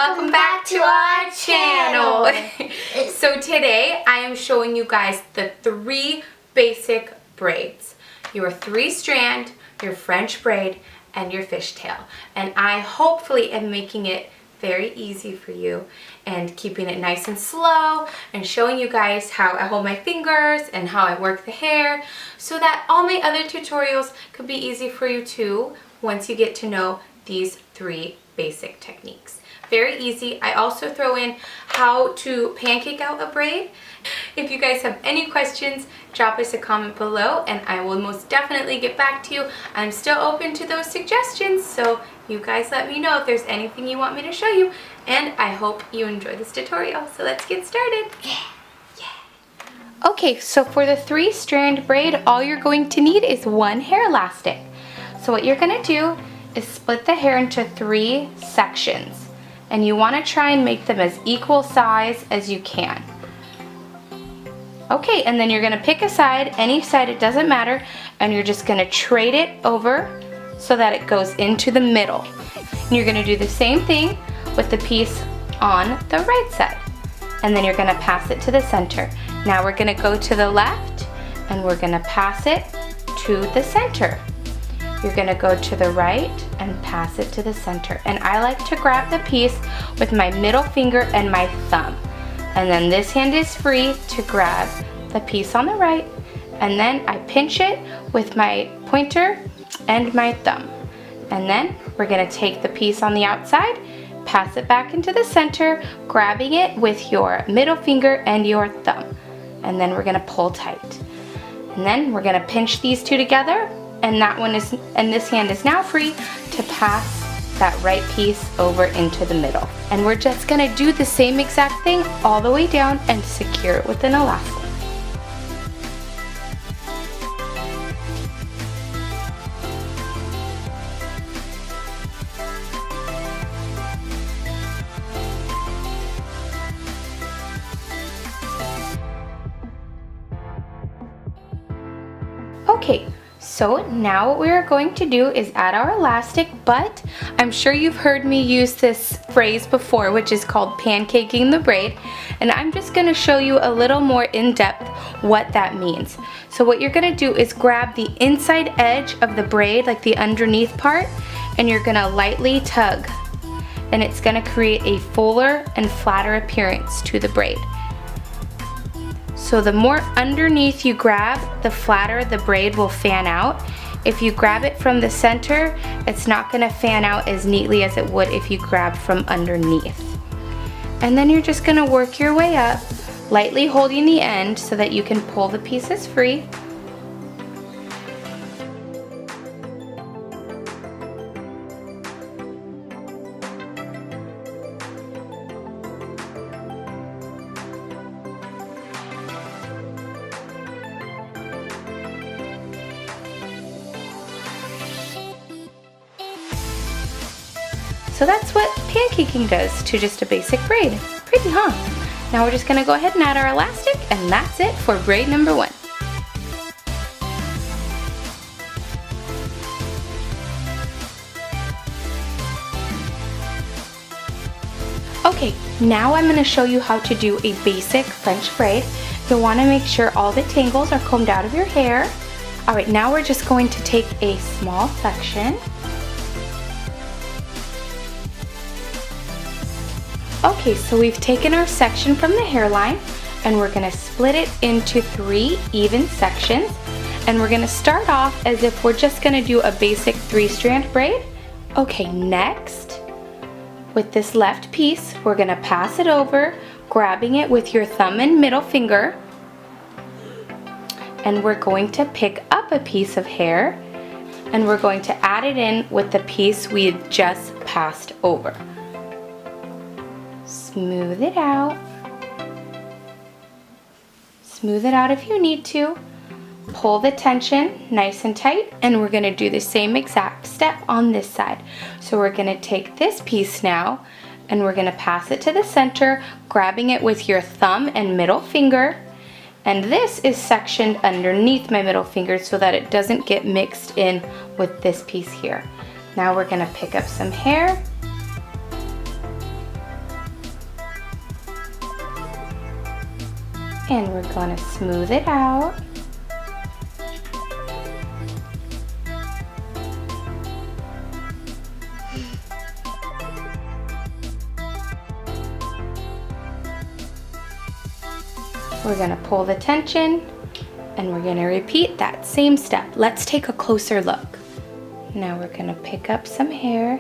Welcome back to our channel. So today I am showing you guys the 3 basic braids. Your 3-strand, your French braid, and your fishtail. And I hopefully am making it very easy for you and keeping it nice and slow and showing you guys how I hold my fingers and how I work the hair so that all my other tutorials could be easy for you too once you get to know these 3 basic techniques. Very easy. I also throw in how to pancake out a braid. If you guys have any questions, drop us a comment below and I will most definitely get back to you. I'm still open to those suggestions, so you guys let me know if there's anything you want me to show you, and I hope you enjoy this tutorial. So let's get started. Okay, so for the 3-strand braid, all you're going to need is 1 hair elastic. So what you're going to do is split the hair into 3 sections, and you want to try and make them as equal size as you can. Okay, and then you're going to pick a side, any side, it doesn't matter, and you're just going to trade it over so that it goes into the middle. And you're going to do the same thing with the piece on the right side, and then you're going to pass it to the center. Now we're going to go to the left and we're going to pass it to the center. You're going to go to the right and pass it to the center. And I like to grab the piece with my middle finger and my thumb. And then this hand is free to grab the piece on the right, and then I pinch it with my pointer and my thumb. And then we're going to take the piece on the outside, pass it back into the center, grabbing it with your middle finger and your thumb. And then we're going to pull tight. And then we're going to pinch these 2 together, and this hand is now free to pass that right piece over into the middle. And we're just going to do the same exact thing all the way down and secure it with an elastic. Okay, so now what we are going to do is add our elastic, but I'm sure you've heard me use this phrase before, which is called pancaking the braid, and I'm just going to show you a little more in depth what that means. So what you're going to do is grab the inside edge of the braid, like the underneath part, and you're going to lightly tug, and it's going to create a fuller and flatter appearance to the braid. So the more underneath you grab, the flatter the braid will fan out. If you grab it from the center, it's not going to fan out as neatly as it would if you grab from underneath. And then you're just going to work your way up, lightly holding the end so that you can pull the pieces free. So that's what pancaking does to just a basic braid. Pretty, huh? Now we're just going to go ahead and add our elastic, and that's it for braid number 1. Okay, now I'm going to show you how to do a basic French braid. You'll want to make sure all the tangles are combed out of your hair. Alright, now we're just going to take a small section. Okay, so we've taken our section from the hairline and we're going to split it into 3 even sections, and we're going to start off as if we're just going to do a basic 3-strand braid. Okay, next, with this left piece, we're going to pass it over, grabbing it with your thumb and middle finger, and we're going to pick up a piece of hair and we're going to add it in with the piece we had just passed over. Smooth it out. Smooth it out if you need to. Pull the tension nice and tight, and we're going to do the same exact step on this side. So we're going to take this piece now and we're going to pass it to the center, grabbing it with your thumb and middle finger, And this is sectioned underneath my middle finger so that it doesn't get mixed in with this piece here. Now we're gonna pick up some hair And we're going to smooth it out. We're going to pull the tension and we're going to repeat that same step. Let's take a closer look. Now we're going to pick up some hair.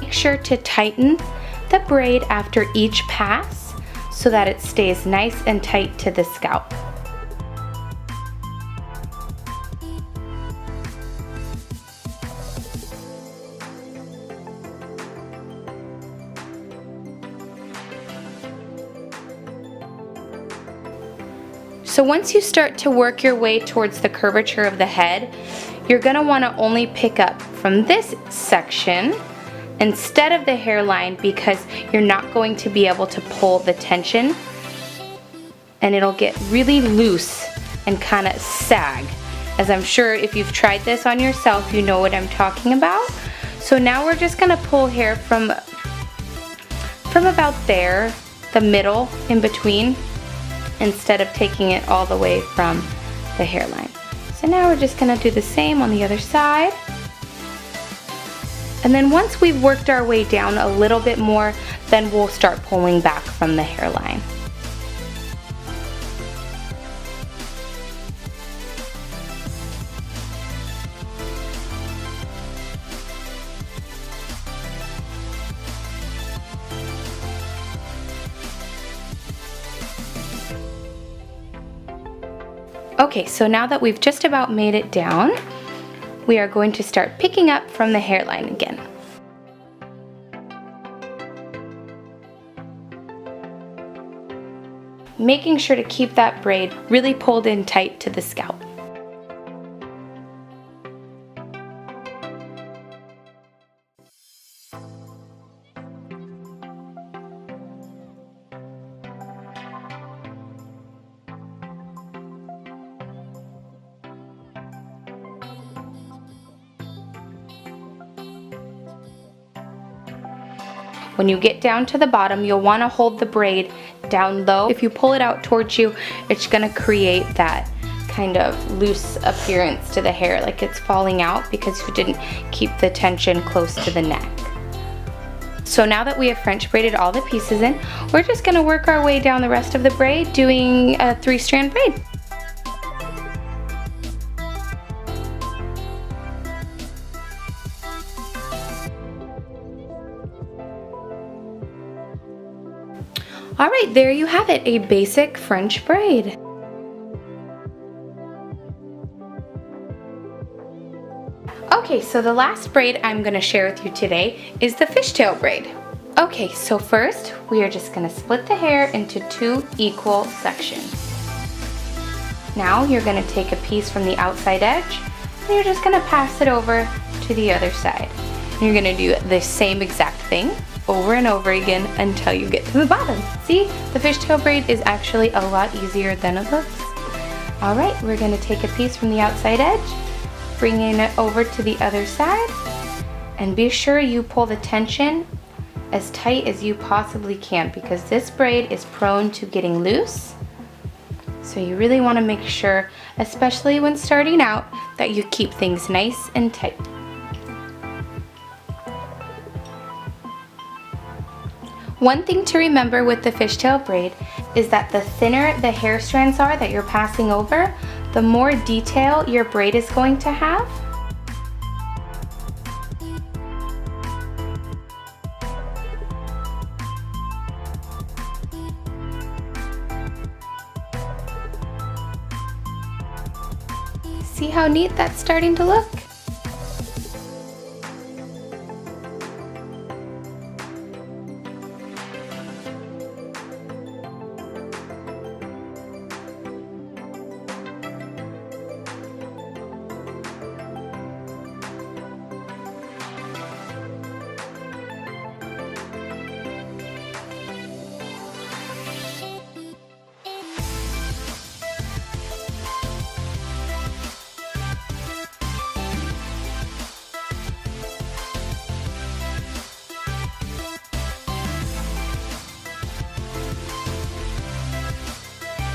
Make sure to tighten the braid after each pass so that it stays nice and tight to the scalp. So once you start to work your way towards the curvature of the head, you're going to want to only pick up from this section instead of the hairline, because you're not going to be able to pull the tension and it'll get really loose and kind of sag. As I'm sure if you've tried this on yourself, you know what I'm talking about. So now we're just going to pull hair from about there, the middle in between, instead of taking it all the way from the hairline. So now we're just going to do the same on the other side. And then once we've worked our way down a little bit more, then we'll start pulling back from the hairline. Okay, so now that we've just about made it down, we are going to start picking up from the hairline again. Making sure to keep that braid really pulled in tight to the scalp. When you get down to the bottom, you'll want to hold the braid down low. If you pull it out towards you, it's going to create that kind of loose appearance to the hair, like it's falling out because you didn't keep the tension close to the neck. So now that we have French braided all the pieces in, we're just going to work our way down the rest of the braid doing a 3-strand braid. Alright, there you have it, a basic French braid. Okay, so the last braid I'm going to share with you today is the fishtail braid. Okay, so first we are just going to split the hair into 2 equal sections. Now you're going to take a piece from the outside edge and you're just going to pass it over to the other side. And you're going to do the same exact thing over and over again until you get to the bottom. See, the fishtail braid is actually a lot easier than it looks. Alright, we're going to take a piece from the outside edge, bringing it over to the other side, and be sure you pull the tension as tight as you possibly can because this braid is prone to getting loose. So you really want to make sure, especially when starting out, that you keep things nice and tight. One thing to remember with the fishtail braid is that the thinner the hair strands are that you're passing over, the more detail your braid is going to have. See how neat that's starting to look?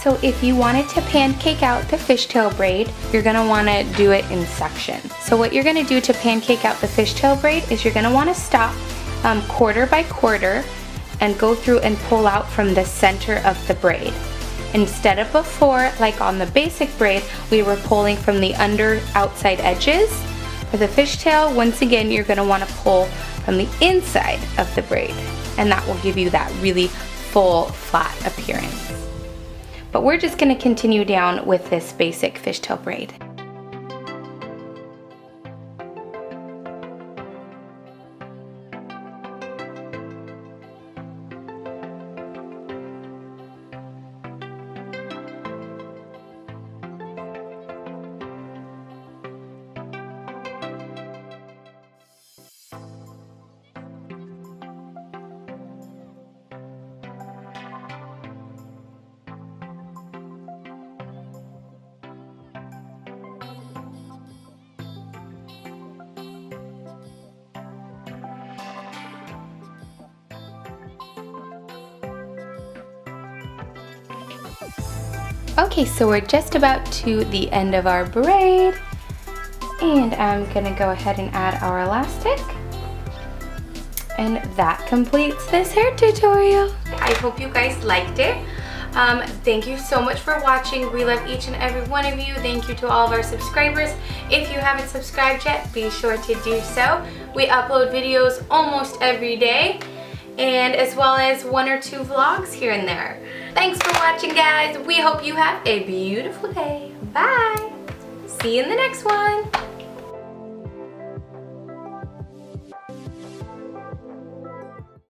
So if you wanted to pancake out the fishtail braid, you're gonna wanna do it in sections. So what you're gonna do to pancake out the fishtail braid is you're gonna wanna stop quarter by quarter and go through and pull out from the center of the braid. Instead of before, like on the basic braid, we were pulling from the outside edges. For the fishtail, once again, you're gonna wanna pull from the inside of the braid, and that will give you that really full, flat appearance. But we're just going to continue down with this basic fishtail braid. Okay, so we're just about to the end of our braid, and I'm gonna go ahead and add our elastic, and that completes this hair tutorial. I hope you guys liked it. Thank you so much for watching. We love each and every one of you. Thank you to all of our subscribers. If you haven't subscribed yet, be sure to do so. We upload videos almost every day, and as well as 1 or 2 vlogs here and there. Thanks for watching, guys. We hope you have a beautiful day. Bye. See you in the next one.